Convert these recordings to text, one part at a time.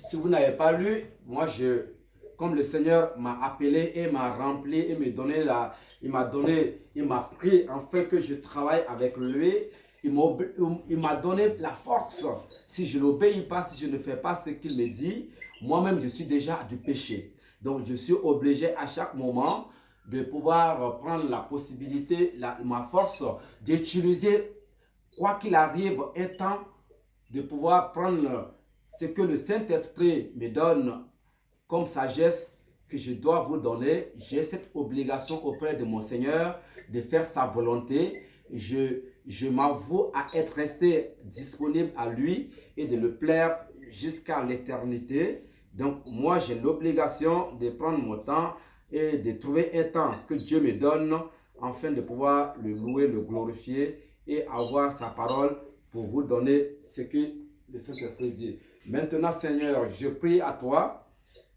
si vous n'avez pas lu, moi, comme le Seigneur m'a appelé et m'a rempli et il m'a pris afin que je travaille avec lui. Il m'a donné la force. Si je n'obéis pas, si je ne fais pas ce qu'il me dit, moi-même, je suis déjà du péché. Donc, je suis obligé à chaque moment de pouvoir prendre la possibilité, ma force, d'utiliser, quoi qu'il arrive, étant de pouvoir prendre ce que le Saint-Esprit me donne comme sagesse que je dois vous donner. J'ai cette obligation auprès de mon Seigneur de faire sa volonté. Je m'avoue à être resté disponible à lui et de le plaire jusqu'à l'éternité. Donc moi, j'ai l'obligation de prendre mon temps et de trouver un temps que Dieu me donne afin de pouvoir le louer, le glorifier et avoir sa parole pour vous donner ce que le Saint-Esprit dit. Maintenant, Seigneur, je prie à toi.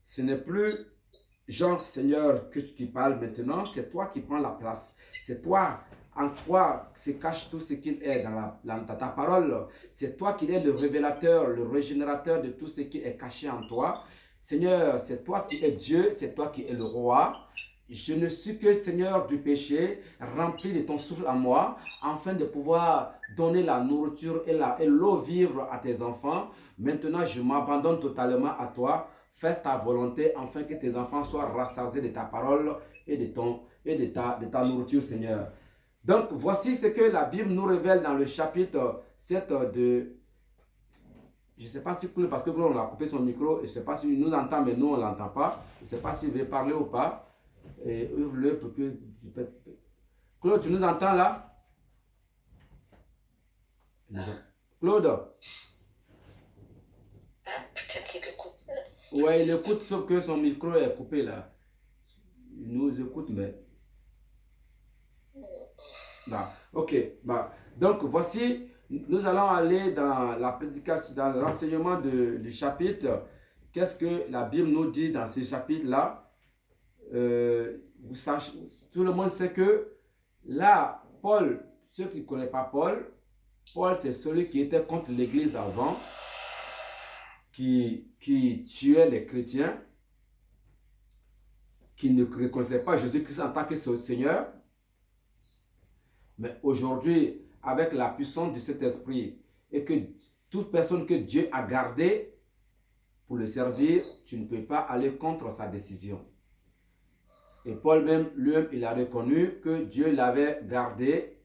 Ce n'est plus Jean, Seigneur, que tu parles maintenant, c'est toi qui prends la place. C'est toi, en toi se cache tout ce qu'il est dans ta parole. C'est toi qui es le révélateur, le régénérateur de tout ce qui est caché en toi. Seigneur, c'est toi qui es Dieu, c'est toi qui es le roi. Je ne suis que Seigneur du péché, rempli de ton souffle en moi, afin de pouvoir donner la nourriture et l'eau vivre à tes enfants. Maintenant, je m'abandonne totalement à toi. Fais ta volonté afin que tes enfants soient rassasiés de ta parole et de ta nourriture, Seigneur. Donc, voici ce que la Bible nous révèle dans le chapitre 7 de... Je ne sais pas si Claude, parce que Claude, on a coupé son micro, je ne sais pas s'il nous entend, mais nous, on ne l'entend pas. Je ne sais pas s'il veut parler ou pas. Et ouvre-le pour que... Claude, tu nous entends là? Claude? Peut-être qu'il écoute. Ouais, il écoute, sauf que son micro est coupé là. Il nous écoute, mais... Bah, ok. Bah, donc, voici, nous allons aller dans la prédication, dans l'enseignement du chapitre. Qu'est-ce que la Bible nous dit dans ce chapitre-là? Vous sachez, tout le monde sait que là, Paul, ceux qui ne connaissent pas Paul, Paul, c'est celui qui était contre l'Église avant, qui tuait les chrétiens, qui ne reconnaissait pas Jésus-Christ en tant que Seigneur. Mais aujourd'hui, avec la puissance de cet esprit et que toute personne que Dieu a gardée pour le servir, tu ne peux pas aller contre sa décision. Et Paul même, lui-même, il a reconnu que Dieu l'avait gardé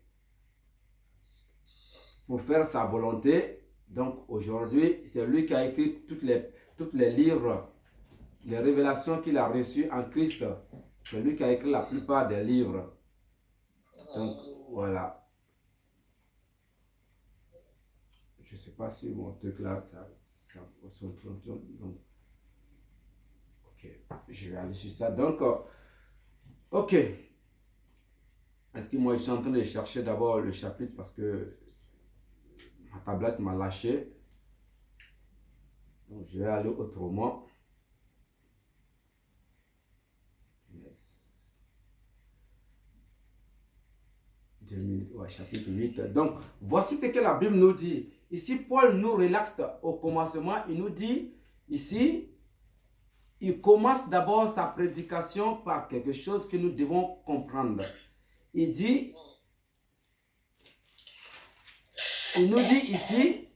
pour faire sa volonté. Donc aujourd'hui, c'est lui qui a écrit toutes les livres, les révélations qu'il a reçues en Christ. C'est lui qui a écrit la plupart des livres. Donc voilà. Je ne sais pas si mon truc là, ça donc, ok, je vais aller sur ça. Donc, ok. Est-ce que moi, je suis en train de chercher d'abord le chapitre parce que ma tablette m'a lâché. Donc, je vais aller autrement. Ouais, chapitre 8. Donc, voici ce que la Bible nous dit. Ici, Paul nous relaxe au commencement. Il nous dit, ici, il commence d'abord sa prédication par quelque chose que nous devons comprendre. Il nous dit ici,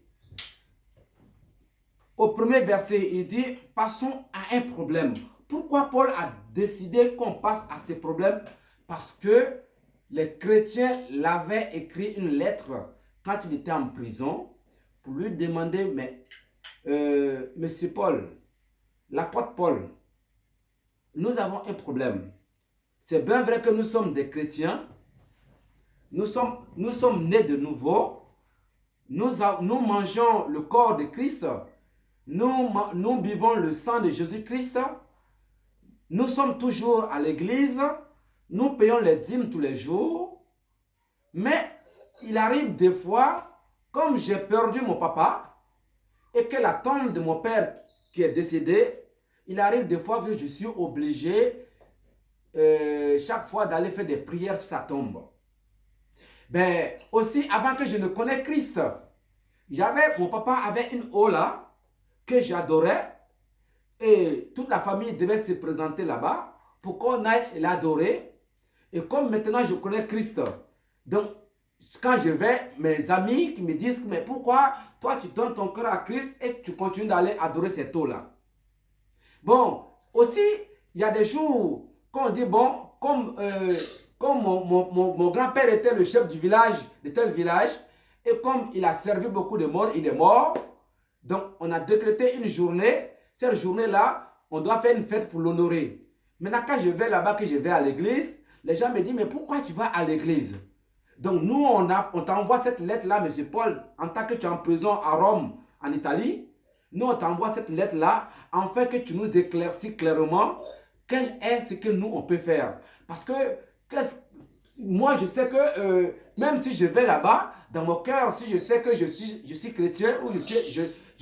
au premier verset, il dit, passons à un problème. Pourquoi Paul a décidé qu'on passe à ce problème? Parce que les chrétiens l'avaient écrit une lettre quand il était en prison pour lui demander, mais Monsieur Paul, l'apôtre Paul, nous avons un problème. C'est bien vrai que nous sommes des chrétiens, nous sommes nés de nouveau, nous mangeons le corps de Christ, nous buvons le sang de Jésus-Christ, nous sommes toujours à l'église, nous payons les dîmes tous les jours, mais il arrive des fois, comme j'ai perdu mon papa, et que la tombe de mon père qui est décédé, il arrive des fois que je suis obligé chaque fois d'aller faire des prières sur sa tombe. Ben, aussi, avant que je ne connaisse Christ, mon papa avait une eau là, que j'adorais, Et toute la famille devait se présenter là-bas pour qu'on aille l'adorer. Et comme maintenant je connais Christ, donc quand je vais, mes amis qui me disent, mais pourquoi toi tu donnes ton cœur à Christ et tu continues d'aller adorer ces taux-là? Bon, aussi, il y a des jours qu'on dit, bon, comme mon grand-père était le chef du village, de tel village, et comme il a servi beaucoup de monde, il est mort. Donc, on a décrété une journée. Cette journée-là, on doit faire une fête pour l'honorer. Maintenant, quand je vais là-bas, que je vais à l'église, les gens me disent, mais pourquoi tu vas à l'église? Donc, nous, on t'envoie cette lettre-là, M. Paul, en tant que tu es en prison à Rome, en Italie. Nous, on t'envoie cette lettre-là, afin que tu nous éclaircis clairement quel est ce que nous, on peut faire. Parce que, moi, je sais que, même si je vais là-bas, dans mon cœur, si je sais que je suis chrétien, ou je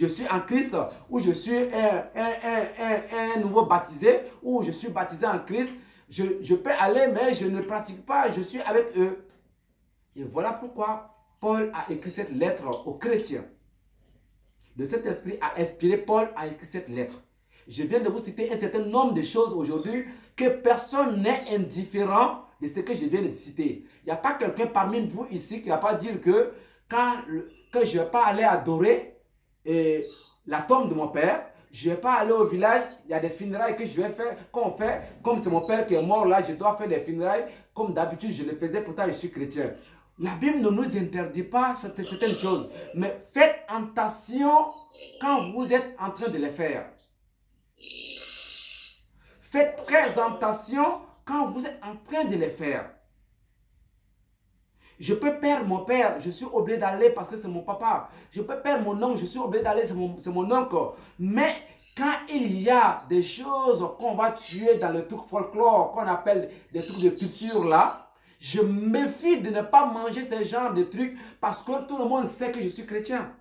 suis en Christ, ou je suis un nouveau baptisé, ou je suis baptisé en Christ, je peux aller, mais je ne pratique pas, je suis avec eux. Et voilà pourquoi Paul a écrit cette lettre aux chrétiens. Le Saint-Esprit a inspiré Paul à écrire cette lettre. Je viens de vous citer un certain nombre de choses aujourd'hui que personne n'est indifférent de ce que je viens de citer. Il n'y a pas quelqu'un parmi vous ici qui ne va pas dire que quand je ne vais pas aller adorer la tombe de mon père, je ne vais pas aller au village, il y a des funérailles que je vais faire, qu'on fait, comme c'est mon père qui est mort là, je dois faire des funérailles, comme d'habitude je le faisais, pourtant je suis chrétien. La Bible ne nous interdit pas certaines choses, mais faites attention quand vous êtes en train de les faire. Faites très attention quand vous êtes en train de les faire. Je peux perdre mon père, je suis obligé d'aller parce que c'est mon papa. Je peux perdre mon oncle, je suis obligé d'aller, c'est mon oncle. Mais quand il y a des choses qu'on va tuer dans le truc folklore, qu'on appelle des trucs de culture là, je me méfie de ne pas manger ce genre de trucs parce que tout le monde sait que je suis chrétien.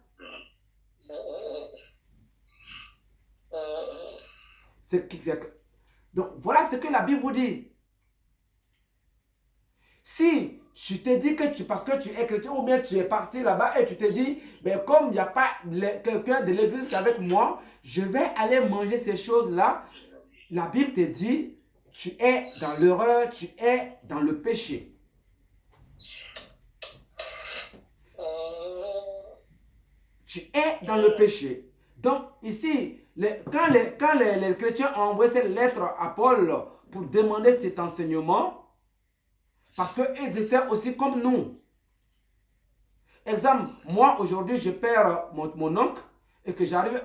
Donc voilà ce que la Bible vous dit. Si tu te dis que parce que tu es chrétien ou bien tu es parti là-bas et tu te dis, ben comme il n'y a pas quelqu'un de l'église qui est avec moi, je vais aller manger ces choses-là. La Bible te dit, tu es dans l'erreur, tu es dans le péché. Tu es dans le péché. Donc ici, quand les chrétiens ont envoyé cette lettre à Paul pour demander cet enseignement, parce qu'ils étaient aussi comme nous. Exemple, moi aujourd'hui je perds mon oncle et que j'arrive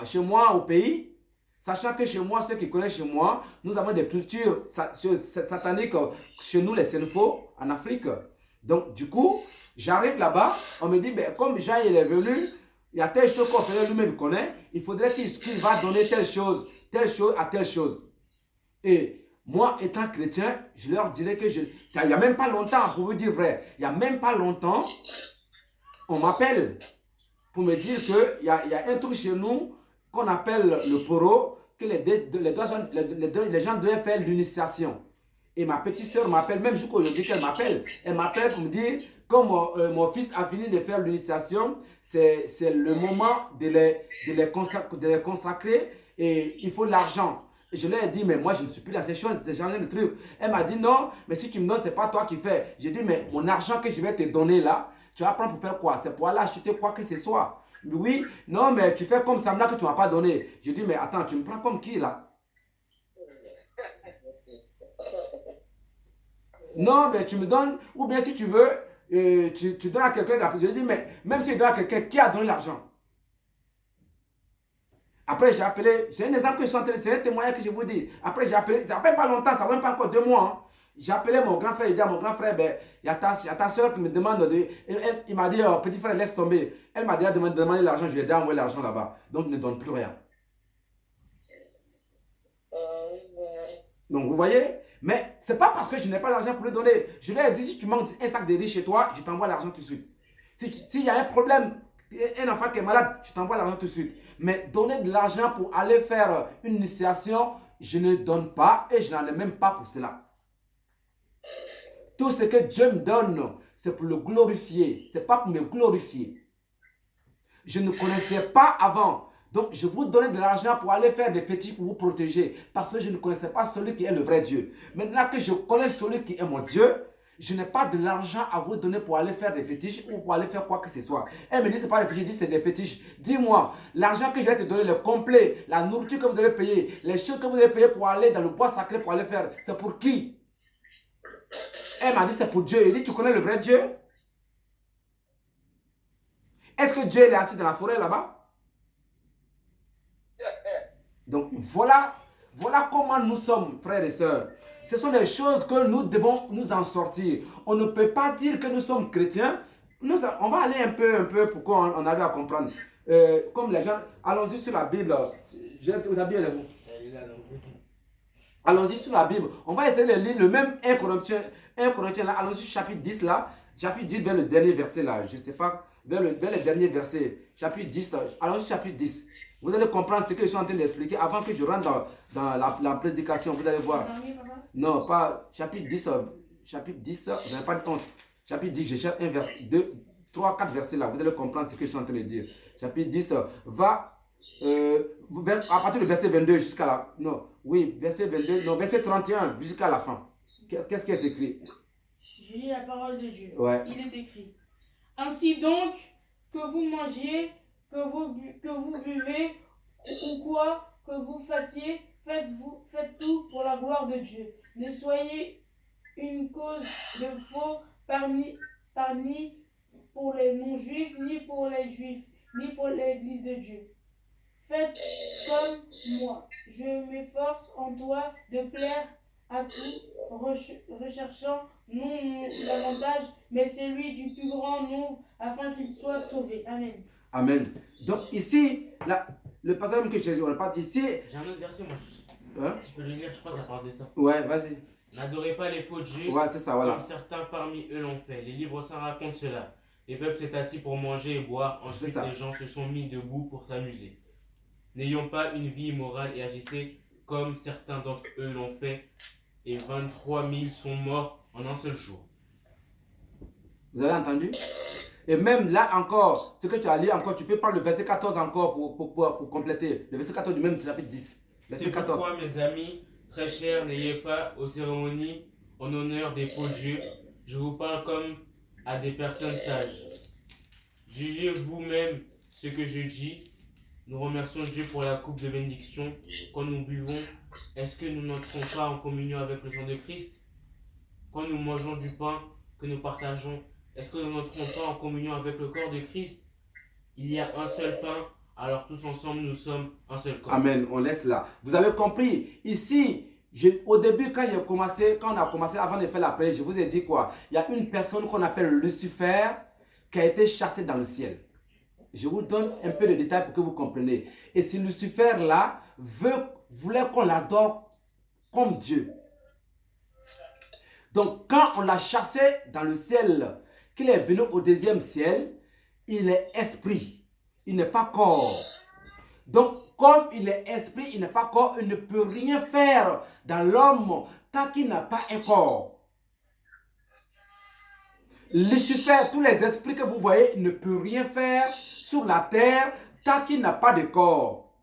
chez moi au pays, sachant que chez moi, ceux qui connaissent chez moi, nous avons des cultures sataniques chez nous les Sénéfaux en Afrique. Donc du coup, j'arrive là-bas, on me dit, ben, comme Jean il est venu, il y a telle chose qu'on faisait, lui-même il connaît, il faudrait qu'il va donner telle chose à telle chose. Et moi, étant chrétien, je leur dirais que il n'y a même pas longtemps, pour vous dire vrai, il n'y a même pas longtemps, on m'appelle pour me dire qu'il y a un truc chez nous qu'on appelle le poro, que les gens doivent faire l'initiation. Et ma petite soeur m'appelle, même jusqu'aujourd'hui qu'elle m'appelle, elle m'appelle pour me dire, comme mon fils a fini de faire l'initiation, c'est le moment de les consacrer et il faut de l'argent. Je lui ai dit, mais moi je ne suis plus dans ces choses, ces genres de trucs. Elle m'a dit, non, mais si tu me donnes, ce n'est pas toi qui fais. J'ai dit, mais mon argent que je vais te donner là, tu vas prendre pour faire quoi? C'est pour aller acheter quoi que ce soit. Oui, non, mais tu fais comme ça là que tu ne m'as pas donné. J'ai dit, mais attends, tu me prends comme qui là? Non, mais tu me donnes, ou bien si tu veux, tu donnes à quelqu'un. Je dis, mais même si tu donnes à quelqu'un, qui a donné l'argent? Après, j'ai appelé, c'est un exemple que je suis en train de, c'est un témoignage que je vous dis. Après, j'ai appelé, ça ne fait pas longtemps, ça ne fait même pas encore 2 mois. Hein. J'ai appelé mon grand frère, il dit à mon grand frère, ben, il y a ta soeur qui me demande, il m'a dit, oh, petit frère, laisse tomber. Elle m'a déjà demandé l'argent, je lui ai déjà envoyé l'argent là-bas. Donc, ne donne plus rien. Donc, vous voyez? Mais ce n'est pas parce que je n'ai pas l'argent pour lui donner. Je lui ai dit, si tu manques un sac de riz chez toi, je t'envoie l'argent tout de suite. S'il y a un problème, un enfant qui est malade, je t'envoie l'argent tout de suite. Mais donner de l'argent pour aller faire une initiation, je ne donne pas et je n'en ai même pas pour cela. Tout ce que Dieu me donne, c'est pour le glorifier. Ce n'est pas pour me glorifier. Je ne connaissais pas avant. Donc, je vous donnais de l'argent pour aller faire des fétiches pour vous protéger. Parce que je ne connaissais pas celui qui est le vrai Dieu. Maintenant que je connais celui qui est mon Dieu, je n'ai pas de l'argent à vous donner pour aller faire des fétiches ou pour aller faire quoi que ce soit. Elle me dit, ce n'est pas des fétiches, je dis, c'est des fétiches. Dis-moi, l'argent que je vais te donner, le complet, la nourriture que vous allez payer, les choses que vous allez payer pour aller dans le bois sacré pour aller faire, c'est pour qui? Elle m'a dit, c'est pour Dieu. Elle dit, tu connais le vrai Dieu? Est-ce que Dieu est assis dans la forêt là-bas? Donc voilà comment nous sommes, frères et sœurs. Ce sont des choses que nous devons nous en sortir. On ne peut pas dire que nous sommes chrétiens. On va aller un peu pour qu'on arrive à comprendre. Comme les gens, allons-y sur la Bible. La Bible est où? Allons-y sur la Bible. On va essayer de lire le même 1 Corinthiens là. Allons-y sur chapitre 10 là. Chapitre 10 vers le dernier verset là. Je ne sais pas. Vers le dernier verset. Chapitre 10. Allons-y sur chapitre 10. Vous allez comprendre ce que je suis en train d'expliquer avant que je rentre dans la prédication. Vous allez voir. Non, pas chapitre 10. Chapitre 10, vous n'avez pas de temps. Chapitre 10, je cherche un verset, 2, 3, 4 versets là. Vous allez comprendre ce que je suis en train de dire. Chapitre 10 va à partir du verset 22 jusqu'à la... Non, oui, verset 22, non, verset 31 jusqu'à la fin. Qu'est-ce qui est écrit? Je lis la parole de Dieu. Ouais. Il est écrit. Ainsi donc, que vous mangiez, que vous buvez, ou quoi que vous fassiez, faites tout pour la gloire de Dieu. Ne soyez une cause de faux parmi pour les non-juifs, ni pour les juifs, ni pour l'église de Dieu. Faites comme moi. Je m'efforce en toi de plaire à tous, recherchant non l'avantage, mais celui du plus grand nombre, afin qu'il soit sauvé. Amen. Amen. Donc ici, le passage que j'ai dit, on parle ici. J'ai un autre verset, moi. Hein? Je peux le lire, je crois que ça parle de ça. Ouais, vas-y. N'adorez pas les faux dieux, ouais, c'est ça, voilà. Comme certains parmi eux l'ont fait. Les livres saints racontent cela. Les peuples s'est assis pour manger et boire. Ensuite, les gens se sont mis debout pour s'amuser. N'ayons pas une vie immorale et agissez comme certains d'entre eux l'ont fait. Et 23 000 sont morts en un seul jour. Vous avez entendu? Et même là encore, ce que tu as lu encore, tu peux prendre le verset 14 encore pour compléter. Le verset 14 du même chapitre 10. C'est pourquoi, mes amis, très chers, n'ayez pas aux cérémonies en honneur des faux dieux. Je vous parle comme à des personnes sages. Jugez vous-même ce que je dis. Nous remercions Dieu pour la coupe de bénédiction. Quand nous buvons, est-ce que nous n'entrons pas en communion avec le sang de Christ? Quand nous mangeons du pain que nous partageons, est-ce que nous n'entrons pas en communion avec le corps de Christ? Il y a un seul pain, alors tous ensemble nous sommes un seul corps. Amen, on laisse là. Vous avez compris? Ici, au début, quand on a commencé, avant de faire la prière, je vous ai dit quoi? Il y a une personne qu'on appelle Lucifer qui a été chassé dans le ciel. Je vous donne un peu de détails pour que vous compreniez. Et si Lucifer là voulait qu'on l'adore comme Dieu. Donc quand on l'a chassé dans le ciel, qu'il est venu au deuxième ciel, il est esprit, il n'est pas corps. Donc comme il est esprit, il n'est pas corps, il ne peut rien faire dans l'homme tant qu'il n'a pas un corps. Lucifer, tous les esprits que vous voyez, il ne peut rien faire sur la terre tant qu'il n'a pas de corps.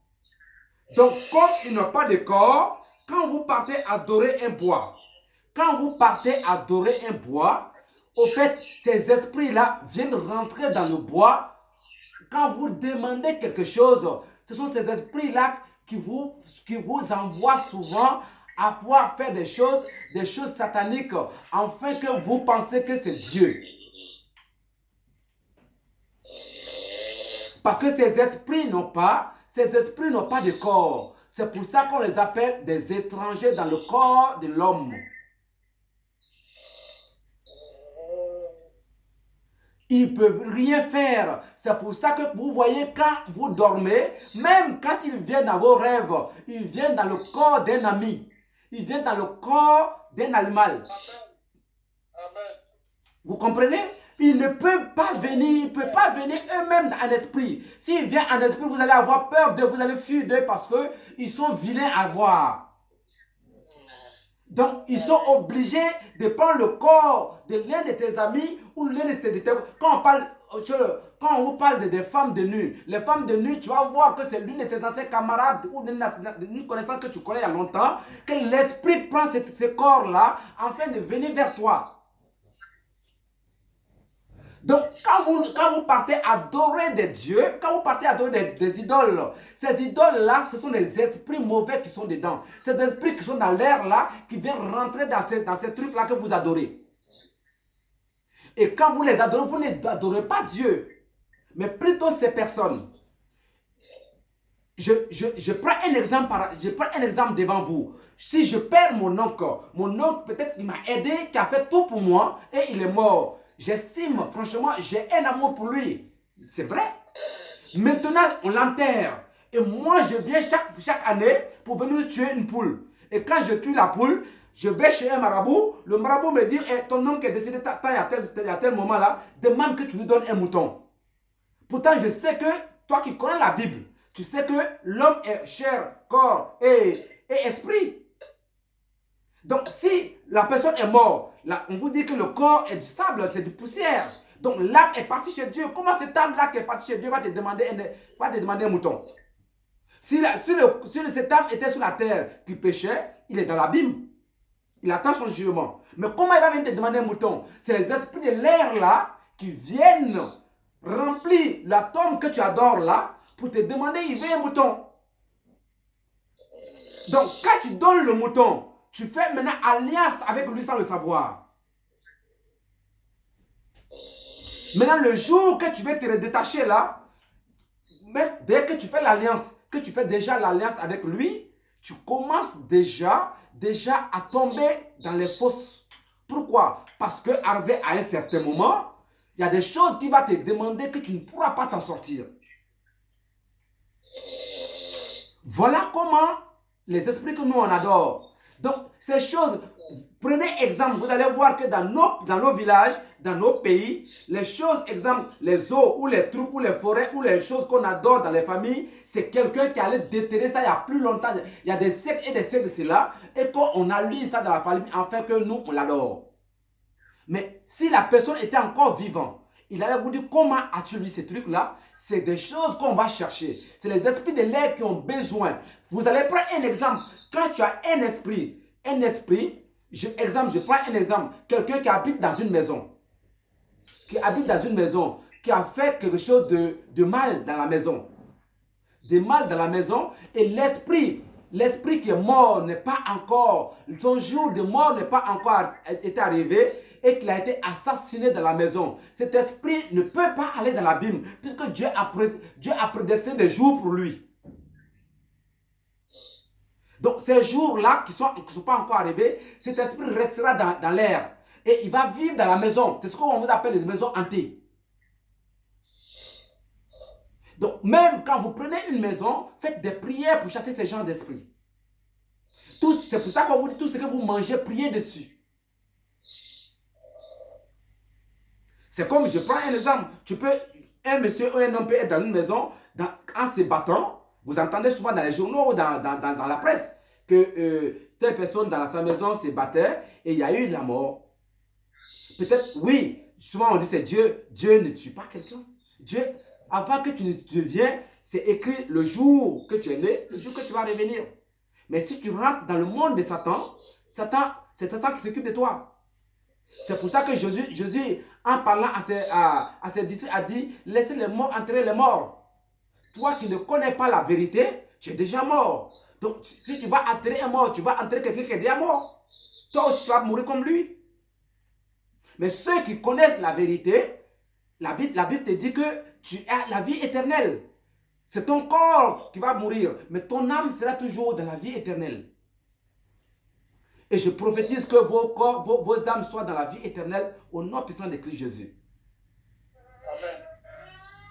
Donc, comme il n'a pas de corps, quand vous partez adorer un bois, au fait, ces esprits-là viennent rentrer dans le bois. Quand vous demandez quelque chose, ce sont ces esprits-là qui vous envoient souvent à pouvoir faire des choses sataniques, afin que vous pensez que c'est Dieu. Parce que ces esprits n'ont pas de corps. C'est pour ça qu'on les appelle des étrangers dans le corps de l'homme. Ils ne peuvent rien faire. C'est pour ça que vous voyez quand vous dormez, même quand ils viennent dans vos rêves, ils viennent dans le corps d'un ami. Ils viennent dans le corps d'un animal. Amen. Vous comprenez? Ils ne peuvent pas venir, eux-mêmes en esprit. S'ils viennent en esprit, vous allez avoir peur d'eux, vous allez fuir d'eux parce qu'ils sont vilains à voir. Donc, ils sont obligés de prendre le corps de l'un de tes amis ou l'un de tes... Quand quand on vous parle des femmes de nu, les femmes de nu, tu vas voir que c'est l'une de tes anciens camarades ou d'une connaissance que tu connais il y a longtemps, que l'esprit prend ce corps-là afin de venir vers toi. Donc, quand vous partez adorer des dieux, quand vous partez adorer des idoles, ces idoles-là, ce sont des esprits mauvais qui sont dedans. Ces esprits qui sont dans l'air-là, qui viennent rentrer dans ces trucs-là que vous adorez. Et quand vous les adorez, vous n'adorez pas Dieu, mais plutôt ces personnes. Je prends un exemple devant vous. Si je perds mon oncle peut-être il m'a aidé, qui a fait tout pour moi, et il est mort. J'estime, franchement, j'ai un amour pour lui. C'est vrai. Maintenant, on l'enterre. Et moi, je viens chaque année pour venir tuer une poule. Et quand je tue la poule, je vais chez un marabout. Le marabout me dit, ton oncle est décédé il y a tel moment-là, demande que tu lui donnes un mouton. Pourtant, je sais que, toi qui connais la Bible, tu sais que l'homme est chair, corps et esprit. Donc, si la personne est morte, là, on vous dit que le corps est du sable, c'est du poussière. Donc, l'âme est partie chez Dieu. Comment cette âme-là qui est partie chez Dieu va te demander un mouton? Si cette âme était sur la terre qui péchait, il est dans l'abîme. Il attend son jugement. Mais comment il va venir te demander un mouton? C'est les esprits de l'air là qui viennent remplir la tombe que tu adores là pour te demander, il veut un mouton. Donc, quand tu donnes le mouton, tu fais maintenant alliance avec lui sans le savoir. Maintenant, le jour que tu veux te détacher là, même dès que tu fais l'alliance, que tu fais déjà l'alliance avec lui, tu commences déjà à tomber dans les fosses. Pourquoi? Parce que arrivé à un certain moment, il y a des choses qui vont te demander que tu ne pourras pas t'en sortir. Voilà comment les esprits que nous on adore. Donc, ces choses, prenez exemple, vous allez voir que dans nos villages, dans nos pays, les choses, exemple, les eaux ou les trous ou les forêts ou les choses qu'on adore dans les familles, c'est quelqu'un qui allait déterrer ça il y a plus longtemps. Il y a des siècles et des siècles de cela, et qu'on allie ça dans la famille afin que nous, on l'adore. Mais si la personne était encore vivante, il allait vous dire comment as-tu lu ces trucs-là? C'est des choses qu'on va chercher. C'est les esprits de l'air qui ont besoin. Vous allez prendre un exemple. Quand tu as un esprit, je prends un exemple. Quelqu'un qui habite dans une maison. Qui a fait quelque chose de mal dans la maison. De mal dans la maison. Et l'esprit qui est mort n'est pas encore, son jour de mort n'est pas encore été arrivé et qu'il a été assassiné dans la maison. Cet esprit ne peut pas aller dans l'abîme puisque Dieu a prédestiné des jours pour lui. Donc ces jours-là qui ne sont pas encore arrivés, cet esprit restera dans l'air et il va vivre dans la maison. C'est ce qu'on vous appelle les maisons hantées. Donc même quand vous prenez une maison, faites des prières pour chasser ces genres d'esprits. C'est pour ça qu'on vous dit tout ce que vous mangez, priez dessus. C'est comme, je prends un exemple, un monsieur ou un homme peut être dans une maison, en se battant, vous entendez souvent dans les journaux ou dans la presse, que telle personne dans sa maison se battait et il y a eu de la mort. Peut-être, oui, souvent on dit c'est Dieu. Dieu ne tue pas quelqu'un. Dieu, avant que tu ne deviennes, c'est écrit le jour que tu es né, le jour que tu vas revenir. Mais si tu rentres dans le monde de Satan, c'est Satan qui s'occupe de toi. C'est pour ça que Jésus, en parlant à ses disciples, a dit, laissez les morts enterrer les morts. Toi qui ne connais pas la vérité, tu es déjà mort. Donc, si tu vas enterrer un mort, tu vas enterrer quelqu'un qui est déjà mort. Toi aussi, tu vas mourir comme lui. Mais ceux qui connaissent la vérité, la Bible te dit que tu as la vie éternelle. C'est ton corps qui va mourir, mais ton âme sera toujours dans la vie éternelle. Et je prophétise que vos âmes soient dans la vie éternelle au nom puissant de Christ Jésus. Amen.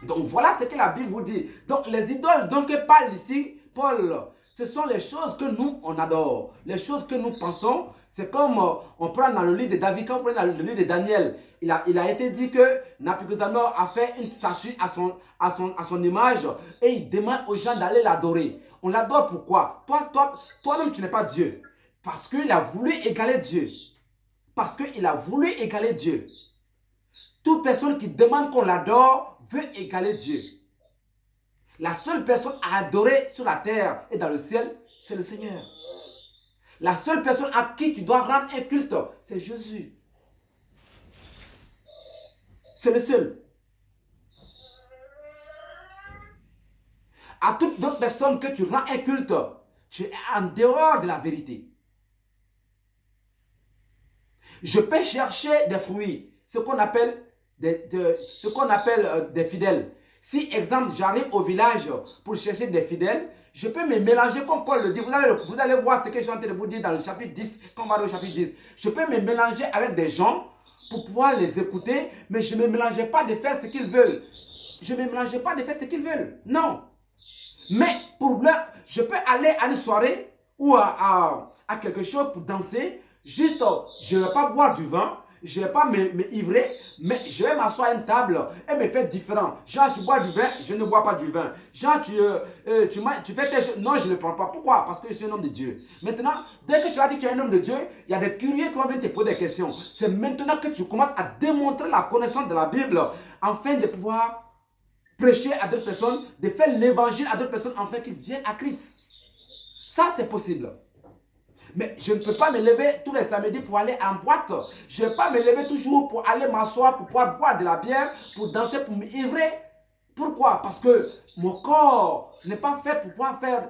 Donc voilà ce que la Bible vous dit. Donc les idoles dont parle ici Paul, ce sont les choses que nous on adore. Les choses que nous pensons, c'est comme on prend dans le livre de David, quand on prend dans le livre de Daniel, il a été dit que Nabucodonosor a fait une statue à son image et il demande aux gens d'aller l'adorer. On l'adore pourquoi? Toi-même tu n'es pas Dieu. Parce qu'il a voulu égaler Dieu. Parce qu'il a voulu égaler Dieu. Toute personne qui demande qu'on l'adore veut égaler Dieu. La seule personne à adorer sur la terre et dans le ciel, c'est le Seigneur. La seule personne à qui tu dois rendre un culte, c'est Jésus. C'est le seul. À toutes d'autres personnes que tu rends un culte, tu es en dehors de la vérité. Je peux chercher des fruits, ce qu'on appelle des fidèles. Si, exemple, j'arrive au village pour chercher des fidèles, je peux me mélanger comme Paul le dit. Vous allez voir ce que je suis en train de vous dire dans le chapitre 10, quand on va au chapitre 10. Je peux me mélanger avec des gens pour pouvoir les écouter, mais je ne me mélangerai pas de faire ce qu'ils veulent. Je ne me mélangerai pas de faire ce qu'ils veulent. Non. Mais pour leur, je peux aller à une soirée ou à quelque chose pour danser. Juste, je ne vais pas boire du vin, je ne vais pas me ivrer, mais je vais m'asseoir à une table et me faire différent. Genre, tu bois du vin, je ne bois pas du vin. Genre, tu fais tes choses. Non, je ne le prends pas. Pourquoi? Parce que je suis un homme de Dieu. Maintenant, dès que tu as dit que tu es un homme de Dieu, il y a des curieux qui vont venir te poser des questions. C'est maintenant que tu commences à démontrer la connaissance de la Bible afin de pouvoir prêcher à d'autres personnes, de faire l'évangile à d'autres personnes afin qu'ils viennent à Christ. Ça, c'est possible. Mais je ne peux pas me lever tous les samedis pour aller en boîte. Je ne vais pas me lever toujours pour aller m'asseoir, pour pouvoir boire de la bière, pour danser, pour m'ivrer. Pourquoi? Parce que mon corps n'est pas fait pour pouvoir faire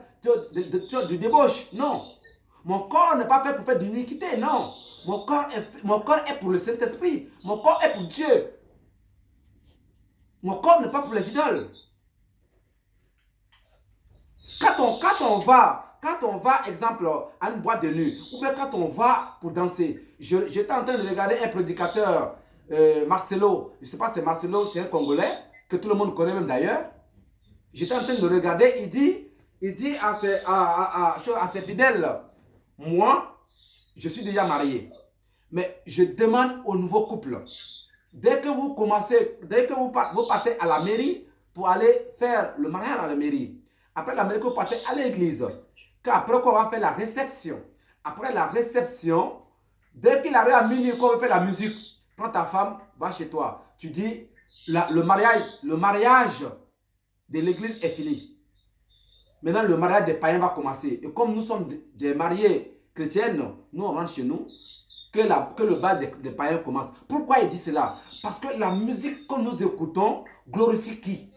du débauche. Non. Mon corps n'est pas fait pour faire de l'iniquité. Non. Mon corps est pour le Saint-Esprit. Mon corps est pour Dieu. Mon corps n'est pas pour les idoles. Quand on va, exemple, à une boîte de nuit, ou bien quand on va pour danser, j'étais en train de regarder un prédicateur, Marcelo, je ne sais pas si c'est Marcelo, c'est un Congolais, que tout le monde connaît même d'ailleurs. J'étais en train de regarder, il dit à ses fidèles, moi, je suis déjà marié, mais je demande au nouveau couple, dès que vous partez à la mairie pour aller faire le mariage à la mairie, après la mairie, vous partez à l'église, qu'après qu'on va faire la réception. Après la réception, dès qu'il arrive à minuit, qu'on va faire la musique, prends ta femme, va chez toi. Tu dis, le mariage de l'église est fini. Maintenant, le mariage des païens va commencer. Et comme nous sommes des mariés chrétiennes, nous on rentre chez nous, que le bal des païens commence. Pourquoi il dit cela? Parce que la musique que nous écoutons glorifie qui?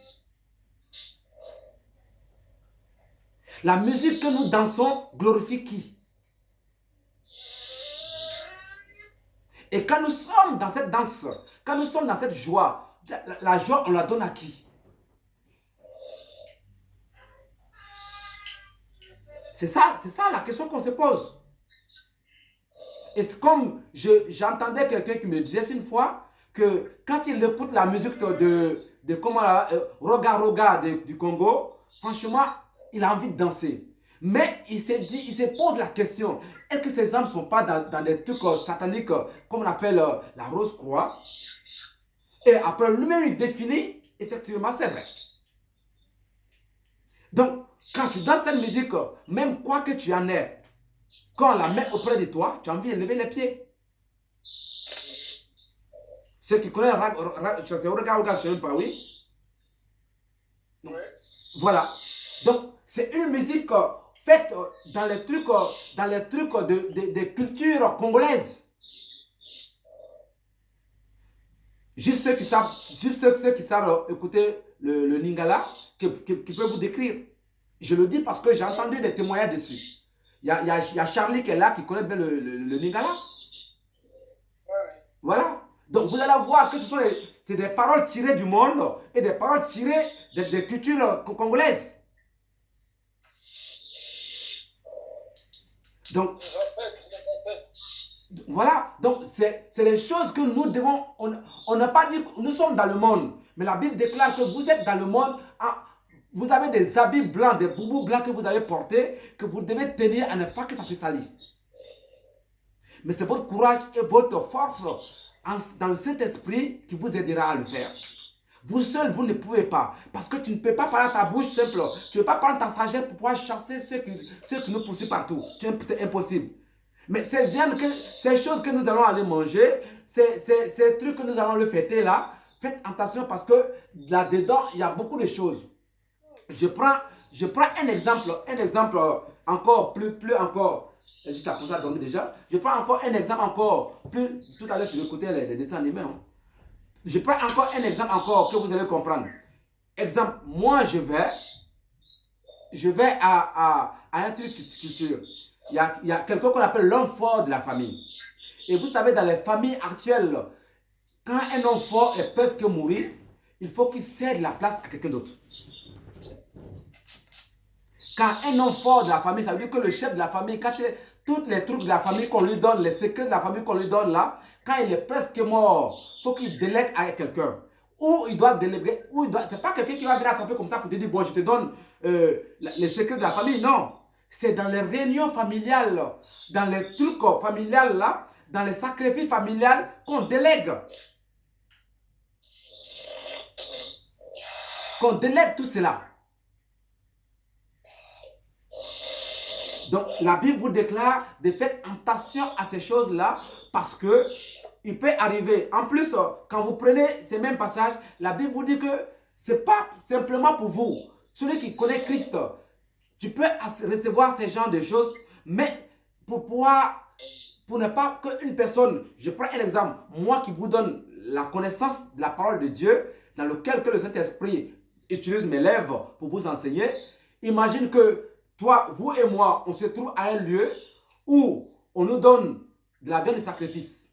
La musique que nous dansons glorifie qui? Et quand nous sommes dans cette danse, quand nous sommes dans cette joie, la joie, on la donne à qui? C'est ça la question qu'on se pose. Et c'est comme j'entendais quelqu'un qui me disait une fois que quand il écoute la musique de Roga du Congo, franchement, il a envie de danser. Mais il se pose la question, est-ce que ces âmes ne sont pas dans des trucs sataniques, comme on appelle la rose croix? Et après lui-même, il définit, effectivement, c'est vrai. Donc, quand tu danses cette musique, même quoi que tu en aies, quand on la met auprès de toi, tu as envie de lever les pieds. Ceux qui connaissent je sais pas, oui? Ouais. Voilà. Donc, c'est une musique faite dans les trucs de culture congolaise. Juste ceux qui savent écouter le Lingala, qui peuvent vous décrire. Je le dis parce que j'ai entendu des témoignages dessus. Il y a Charlie qui est là, qui connaît bien le Lingala. Ouais. Voilà. Donc vous allez voir que c'est des paroles tirées du monde et des paroles tirées des cultures congolaises. Donc, voilà. Donc, c'est les choses que nous devons... On n'a pas dit que nous sommes dans le monde. Mais la Bible déclare que vous êtes dans le monde. Vous avez des habits blancs, des boubous blancs que vous avez portés, que vous devez tenir à ne pas que ça se salisse. Mais c'est votre courage et votre force dans le Saint-Esprit qui vous aidera à le faire. Vous seul, vous ne pouvez pas. Parce que tu ne peux pas parler à ta bouche simple. Tu ne peux pas prendre ta sagesse pour pouvoir chasser ceux qui nous poursuivent partout. C'est impossible. Mais ces viandes, ces choses que nous allons aller manger, ces trucs que nous allons le fêter là, faites attention parce que là-dedans, il y a beaucoup de choses. Je prends un exemple encore plus encore. Tu as commencé à dormir déjà. Je prends encore un exemple encore plus. Tout à l'heure, tu écoutais les dessins animés. Hein. Je prends encore un exemple encore que vous allez comprendre. Exemple, moi je vais à un truc culture. Il y a quelqu'un qu'on appelle l'homme fort de la famille. Et vous savez, dans les familles actuelles, quand un homme fort est presque mourir, il faut qu'il cède la place à quelqu'un d'autre. Quand un homme fort de la famille, ça veut dire que le chef de la famille, quand tous les trucs de la famille qu'on lui donne, les secrets de la famille qu'on lui donne là, quand il est presque mort, il faut qu'il délègue à quelqu'un. Ou il doit déléguer, ou il doit. C'est pas quelqu'un qui va venir attraper comme ça pour te dire, bon, je te donne les secrets de la famille. Non. C'est dans les réunions familiales, dans les trucs familiales là, dans les sacrifices familiales qu'on délègue. Qu'on délègue tout cela. Donc, la Bible vous déclare de faire attention à ces choses-là parce que il peut arriver. En plus, quand vous prenez ces mêmes passages, la Bible vous dit que ce n'est pas simplement pour vous. Celui qui connaît Christ, tu peux recevoir ces genres de choses, mais pour ne pas qu'une personne, je prends un exemple, moi qui vous donne la connaissance de la parole de Dieu, dans lequel que le Saint-Esprit utilise mes lèvres pour vous enseigner, imagine que toi, vous et moi, on se trouve à un lieu où on nous donne de la viande de sacrifice.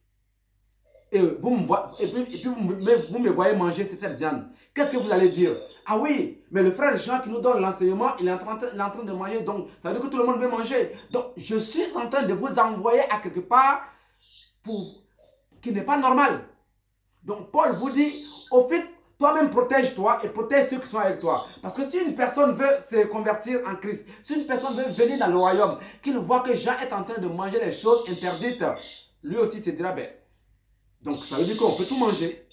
Et vous me voyez manger cette viande. Qu'est-ce que vous allez dire? Ah oui, mais le frère Jean qui nous donne l'enseignement, il est en train de manger. Donc, ça veut dire que tout le monde veut manger. Donc, je suis en train de vous envoyer à quelque part qui n'est pas normal. Donc, Paul vous dit, au fait, toi-même protège-toi et protège ceux qui sont avec toi. Parce que si une personne veut se convertir en Christ, si une personne veut venir dans le royaume, qu'il voit que Jean est en train de manger les choses interdites, lui aussi te dira, ben, donc ça veut dire qu'on peut tout manger.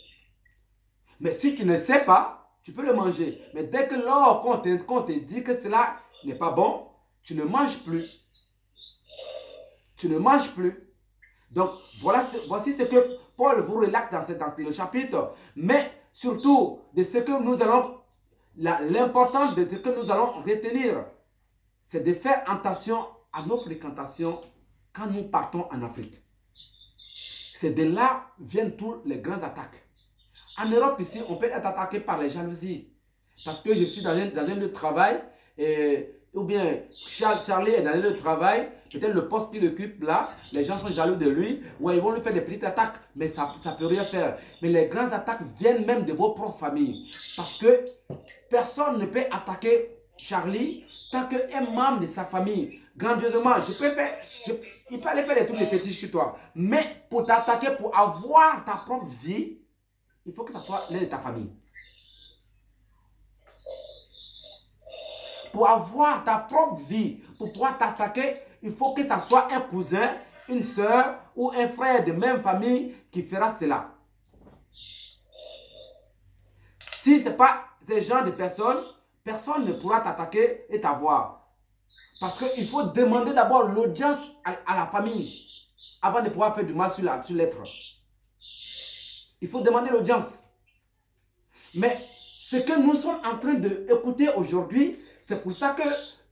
Mais si tu ne sais pas, tu peux le manger. Mais dès que lors qu'on te dit que cela n'est pas bon, tu ne manges plus. Tu ne manges plus. Donc voici ce que Paul vous relate dans le chapitre. Mais surtout de ce que nous allons, l'important de ce que nous allons retenir, c'est de faire attention à nos fréquentations quand nous partons en Afrique. C'est de là viennent tous les grandes attaques. En Europe ici, on peut être attaqué par les jalousies. Parce que je suis dans un lieu de travail, ou bien Charlie est dans un lieu de travail, peut-être le poste qu'il occupe là, les gens sont jaloux de lui, ou ils vont lui faire des petites attaques, mais ça ne peut rien faire. Mais les grandes attaques viennent même de vos propres familles. Parce que personne ne peut attaquer Charlie tant qu'un membre de sa famille, grandiosement, il peut aller faire des trucs de fétiche sur toi. Mais pour t'attaquer, pour avoir ta propre vie, il faut que ça soit l'un de ta famille. Pour avoir ta propre vie, pour pouvoir t'attaquer, il faut que ça soit un cousin, une soeur ou un frère de même famille qui fera cela. Si ce n'est pas ce genre de personnes, personne ne pourra t'attaquer et t'avoir. Parce qu'il faut demander d'abord l'audience à la famille avant de pouvoir faire du mal sur l'être. Il faut demander l'audience. Mais ce que nous sommes en train d'écouter aujourd'hui, c'est pour ça que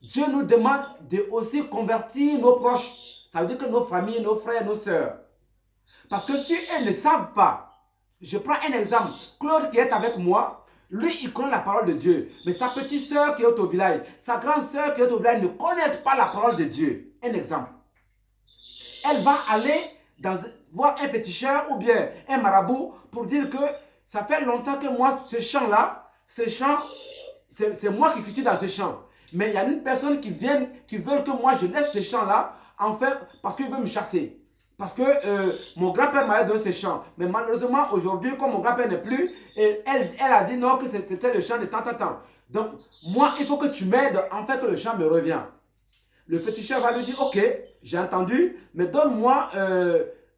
Dieu nous demande de aussi convertir nos proches. Ça veut dire que nos familles, nos frères, nos sœurs. Parce que si elles ne savent pas, je prends un exemple. Claude qui est avec moi, lui, il connaît la parole de Dieu. Mais sa petite sœur qui est au village, sa grande sœur qui est au village ne connaissent pas la parole de Dieu. Un exemple. Elle va aller voir un féticheur ou bien un marabout pour dire que ça fait longtemps que moi, ce champ-là, c'est moi qui cultive dans ce champ. Mais il y a une personne qui veut que moi je laisse ce champ-là, en fait, parce qu'il veut me chasser. Parce que mon grand-père m'avait donné ce champ. Mais malheureusement, aujourd'hui, comme mon grand-père n'est plus, elle a dit non, que c'était le champ de tant. Donc, moi, il faut que tu m'aides, en fait, que le champ me revient. Le féticheur va lui dire, ok, j'ai entendu, mais donne-moi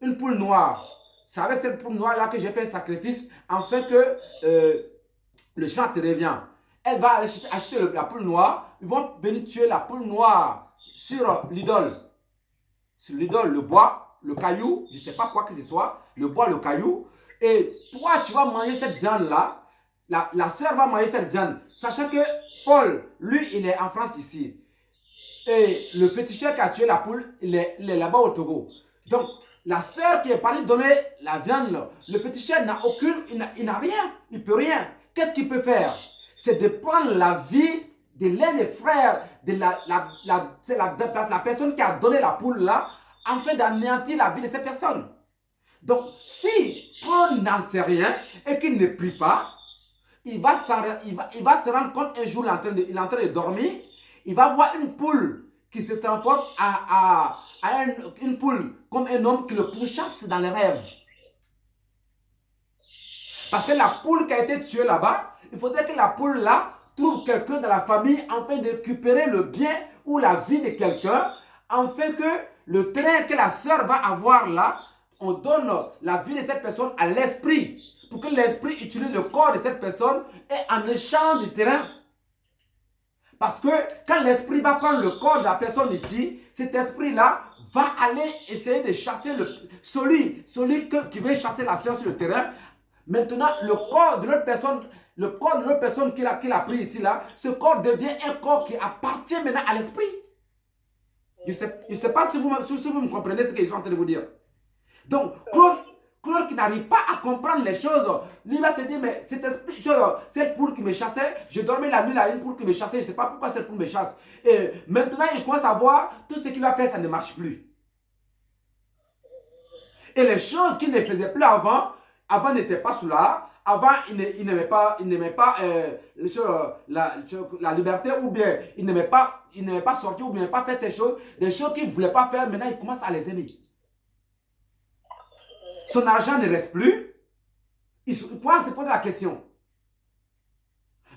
une poule noire. C'est avec cette poule noire-là que j'ai fait un sacrifice, afin que le champ te revient. Elle va aller acheter la poule noire, ils vont venir tuer la poule noire sur l'idole. sur l'idole, le bois, le caillou, je ne sais pas quoi que ce soit, le bois, le caillou, et toi, tu vas manger cette viande-là, la sœur va manger cette viande, sachant que Paul, lui, il est en France ici. Et le féticheur qui a tué la poule, il est là-bas au Togo. Donc, la sœur qui est partie donner la viande, le féticheur n'a aucune, il n'a rien, il ne peut rien. Qu'est-ce qu'il peut faire? C'est de prendre la vie de l'un des frères, de la personne qui a donné la poule là, afin d'anéantir la vie de cette personne. Donc, si Paul n'en sait rien et qu'il ne prie pas, il va se rendre compte un jour, il est en train de dormir, il va voir une poule qui se transforme une poule comme un homme qui le pourchasse dans les rêves. Parce que la poule qui a été tuée là-bas, il faudrait que la poule là trouve quelqu'un dans la famille afin de récupérer le bien ou la vie de quelqu'un, afin que le terrain que la sœur va avoir là, on donne la vie de cette personne à l'esprit, pour que l'esprit utilise le corps de cette personne et en échange du terrain. Parce que quand l'esprit va prendre le corps de la personne ici, cet esprit-là va aller essayer de chasser celui qui veut chasser la sœur sur le terrain. Maintenant, le corps de l'autre personne qu'il a pris ici, là, ce corps devient un corps qui appartient maintenant à l'esprit. Je ne sais pas si vous me comprenez ce que je suis en train de vous dire. Donc, Claude qui n'arrive pas à comprendre les choses, lui va se dire, mais cette poule qui me chassait, je dormais la nuit là, une poule qui me chassait, je ne sais pas pourquoi cette poule me chasse. Et maintenant, il commence à voir, tout ce qu'il a fait, ça ne marche plus. Et les choses qu'il ne faisait plus avant n'étaient pas cela. Avant, il n'aimait pas la liberté, ou bien il n'aimait pas sortir, ou bien il n'aimait pas faire des choses qu'il ne voulait pas faire. Maintenant, il commence à les aimer. Son argent ne reste plus. Il commence à se poser la question.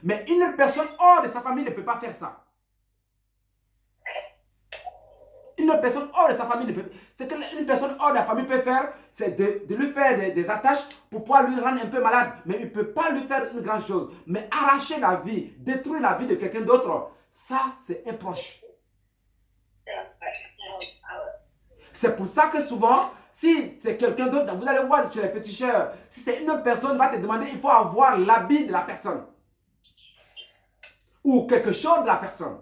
Mais une personne hors de sa famille ne peut pas faire ça. Une personne hors de sa famille ne peut pas. Ce qu'une personne hors de la famille peut faire, c'est de lui faire des attaches pour pouvoir lui rendre un peu malade. Mais il ne peut pas lui faire une grande chose. Mais arracher la vie, détruire la vie de quelqu'un d'autre, ça, c'est un proche. C'est pour ça que souvent, si c'est quelqu'un d'autre, vous allez voir chez les féticheurs, si c'est une autre personne, va te demander, il faut avoir l'habit de la personne. Ou quelque chose de la personne.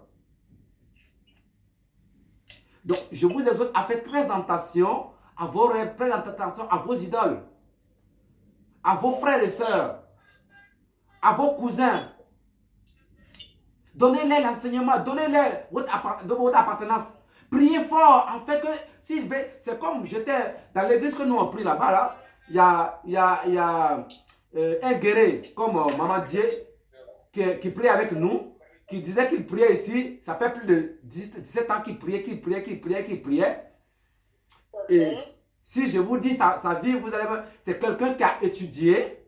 Donc, je vous exhorte à faire très attention à vos rêves, très attention à vos idoles, à vos frères et sœurs, à vos cousins. Donnez-les l'enseignement, donnez-les votre appartenance. Priez fort, en fait que s'il veut, c'est comme j'étais dans l'église que nous on prie là-bas, là, il y a un guerrier comme Maman Dieu qui prie avec nous, qui disait qu'il priait ici, ça fait plus de 17 ans qu'il priait. Et si je vous dis sa vie, vous allez voir, c'est quelqu'un qui a étudié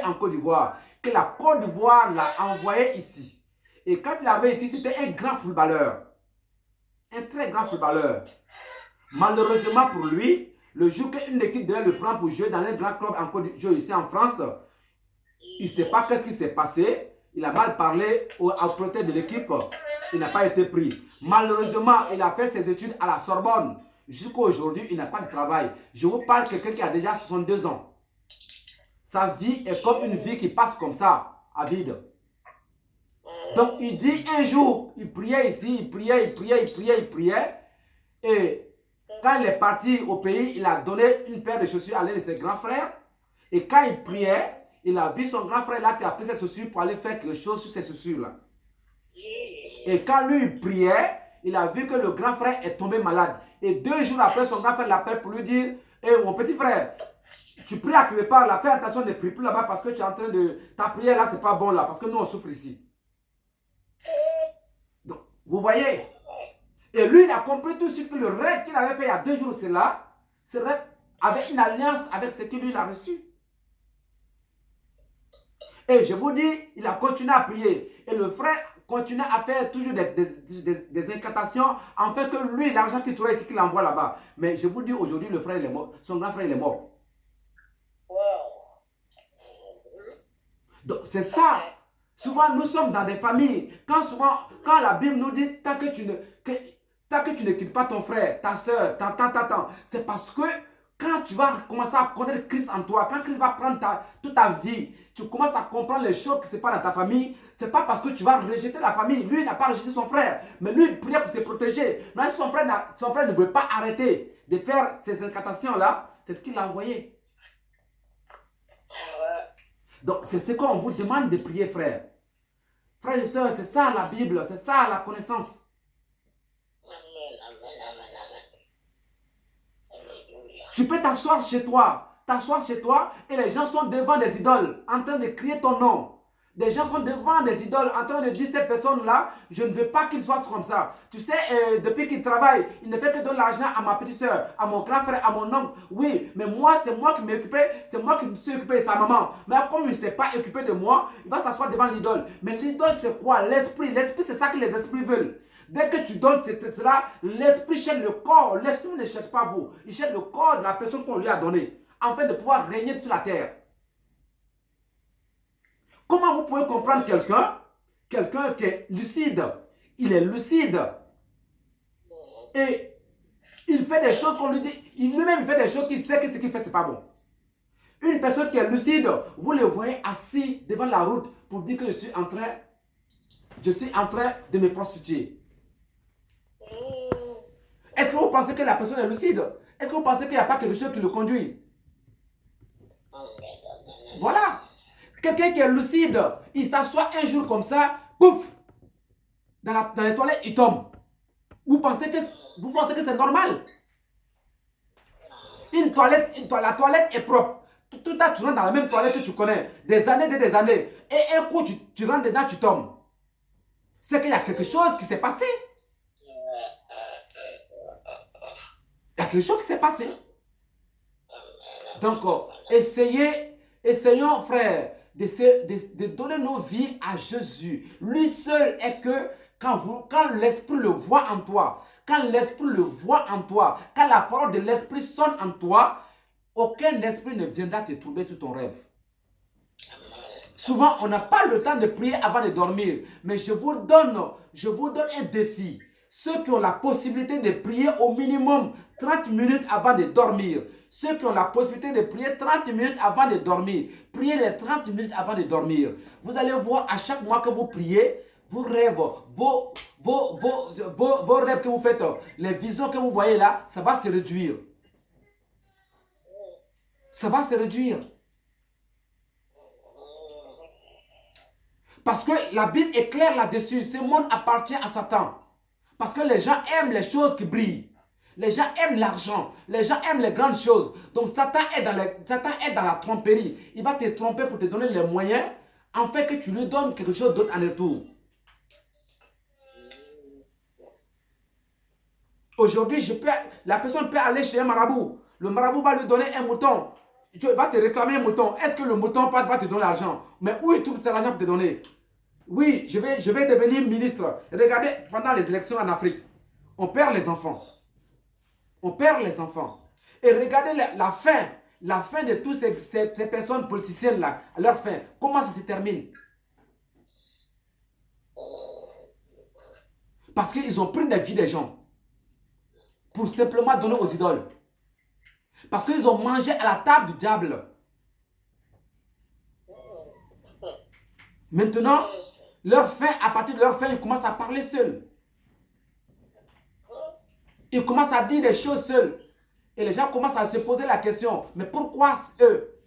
en Côte d'Ivoire, que la Côte d'Ivoire l'a envoyé ici. Et quand il arrivait ici, c'était un grand footballeur. Un très grand footballeur. Malheureusement pour lui, le jour qu'une équipe devait le prendre pour jouer dans un grand club en Côte d'Ivoire ici en France, il ne sait pas qu'est-ce qui s'est passé. Il a mal parlé au protège de l'équipe. Il n'a pas été pris. Malheureusement, il a fait ses études à la Sorbonne. Jusqu'à aujourd'hui, il n'a pas de travail. Je vous parle de quelqu'un qui a déjà 62 ans. Sa vie est comme une vie qui passe comme ça, à vide. Donc, il dit un jour, il priait ici, il priait. Et quand il est parti au pays, il a donné une paire de chaussures à l'un de ses grands frères. Et quand il priait, il a vu son grand frère là qui a pris ses chaussures pour aller faire quelque chose sur ses chaussures là. Et quand lui il priait, il a vu que le grand frère est tombé malade. Et 2 jours après, son grand frère l'appelle pour lui dire, hey, mon petit frère, tu pries à quelque part là, fais attention, ne prie plus là-bas parce que tu es en train de... Ta prière là, c'est pas bon là, parce que nous on souffre ici. Donc, vous voyez. Et lui, il a compris tout de suite que le rêve qu'il avait fait il y a 2 jours, c'est là, ce rêve avait une alliance avec ce que lui il a reçu. Et je vous dis, il a continué à prier. Et le frère continue à faire toujours des incantations, en fait que lui, l'argent qu'il trouvait ici, qu'il envoie là-bas. Mais je vous dis, aujourd'hui, le frère, il est mort. Son grand frère, il est mort. Donc, c'est ça. Souvent, nous sommes dans des familles. Quand la Bible nous dit, tant tant que tu ne quittes pas ton frère, ta soeur, c'est parce que quand tu vas commencer à connaître Christ en toi, quand Christ va prendre toute ta vie, tu commences à comprendre les choses qui se passent dans ta famille, c'est pas parce que tu vas rejeter la famille. Lui, il n'a pas rejeté son frère, mais lui, il priait pour se protéger. Mais si son frère ne veut pas arrêter de faire ces incantations-là, c'est ce qu'il a envoyé. Donc, c'est ce qu'on vous demande de prier, frère. Frères et sœurs, c'est ça la Bible, c'est ça la connaissance. Tu peux t'asseoir chez toi et les gens sont devant des idoles en train de crier ton nom. Des gens sont devant des idoles en train de dire cette personne-là, je ne veux pas qu'il soit comme ça. Tu sais, depuis qu'il travaille, il ne fait que donner l'argent à ma petite soeur, à mon grand frère, à mon oncle. Oui, mais moi, c'est moi qui m'occupais, c'est moi qui me suis occupé de sa maman. Mais comme il ne s'est pas occupé de moi, il va s'asseoir devant l'idole. Mais l'idole, c'est quoi? L'esprit. L'esprit, c'est ça que les esprits veulent. Dès que tu donnes cela, l'esprit cherche le corps. L'esprit ne cherche pas vous. Il cherche le corps de la personne qu'on lui a donné, afin de pouvoir régner sur la terre. Comment vous pouvez comprendre quelqu'un qui est lucide? Il est lucide. Et il fait des choses qu'on lui dit. Lui-même fait des choses qu'il sait que ce qu'il fait, ce n'est pas bon. Une personne qui est lucide, vous le voyez assis devant la route pour dire que je suis en train de me prostituer. Est-ce que vous pensez que la personne est lucide? Est-ce que vous pensez qu'il n'y a pas quelque chose qui le conduit? Voilà. Quelqu'un qui est lucide, il s'assoit un jour comme ça, pouf, dans les toilettes, il tombe. Vous pensez que c'est normal? La toilette est propre. Tout à tu rentres dans la même toilette que tu connais, des années, et un coup tu rentres dedans, tu tombes. C'est qu'il y a quelque chose qui s'est passé. Il y a quelque chose qui s'est passé. Donc, essayons, frère, de donner nos vies à Jésus. Lui seul est que quand l'Esprit le voit en toi, quand la parole de l'Esprit sonne en toi, aucun esprit ne viendra te troubler sur ton rêve. Souvent, on n'a pas le temps de prier avant de dormir, mais je vous donne un défi. Ceux qui ont la possibilité de prier au minimum 30 minutes avant de dormir. Ceux qui ont la possibilité de prier 30 minutes avant de dormir. Priez les 30 minutes avant de dormir. Vous allez voir à chaque mois que vous priez, vos rêves, vos rêves que vous faites, les visions que vous voyez là, ça va se réduire. Ça va se réduire. Parce que la Bible est claire là-dessus. Ce monde appartient à Satan. Parce que les gens aiment les choses qui brillent. Les gens aiment l'argent. Les gens aiment les grandes choses. Donc Satan est dans la tromperie. Il va te tromper pour te donner les moyens, en fait que tu lui donnes quelque chose d'autre en retour. Aujourd'hui, la personne peut aller chez un marabout. Le marabout va lui donner un mouton. Tu vas te réclamer un mouton. Est-ce que le mouton va te donner l'argent? Mais où il trouve cet argent pour te donner? Oui, je vais devenir ministre. Regardez, pendant les élections en Afrique, on perd les enfants. On perd les enfants. Et regardez la fin de toutes ces personnes politiciennes-là, à leur fin. Comment ça se termine? Parce qu'ils ont pris la vie des gens pour simplement donner aux idoles. Parce qu'ils ont mangé à la table du diable. Maintenant, à partir de leur fin, ils commencent à parler seuls. Ils commencent à dire des choses seuls. Et les gens commencent à se poser la question, mais pourquoi eux?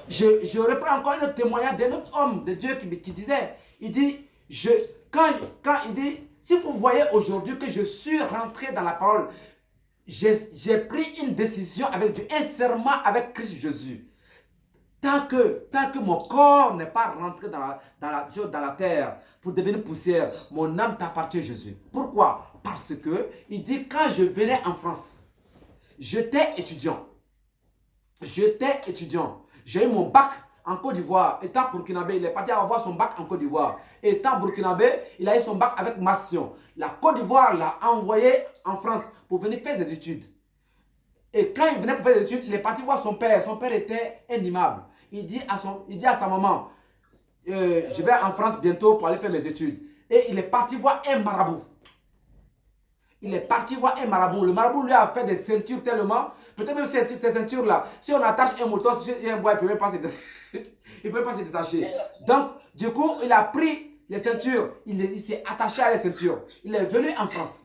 Je reprends encore un témoignage d'un autre homme de Dieu qui disait, il dit, quand il dit, si vous voyez aujourd'hui que je suis rentré dans la parole, j'ai pris une décision avec Dieu, un serment avec Christ Jésus. Tant que mon corps n'est pas rentré dans la terre pour devenir poussière, mon âme t'appartient, Jésus. Pourquoi? Parce que il dit, quand je venais en France, j'étais étudiant. J'ai eu mon bac en Côte d'Ivoire. Étant burkinabé, il est parti avoir son bac en Côte d'Ivoire. Étant burkinabé, il a eu son bac avec mention. La Côte d'Ivoire l'a envoyé en France pour venir faire des études. Et quand il venait pour faire des études, il est parti voir son père. Son père était un immeuble. Il dit à sa maman, je vais en France bientôt pour aller faire mes études. Et il est parti voir un marabout. Il est parti voir un marabout. Le marabout lui a fait des ceintures tellement. Peut-être même ces ceintures-là, si on attache un mouton sur un bois, il ne peut même pas se détacher. Il peut même pas se détacher. Donc, du coup, il a pris les ceintures. Il s'est attaché à les ceintures. Il est venu en France.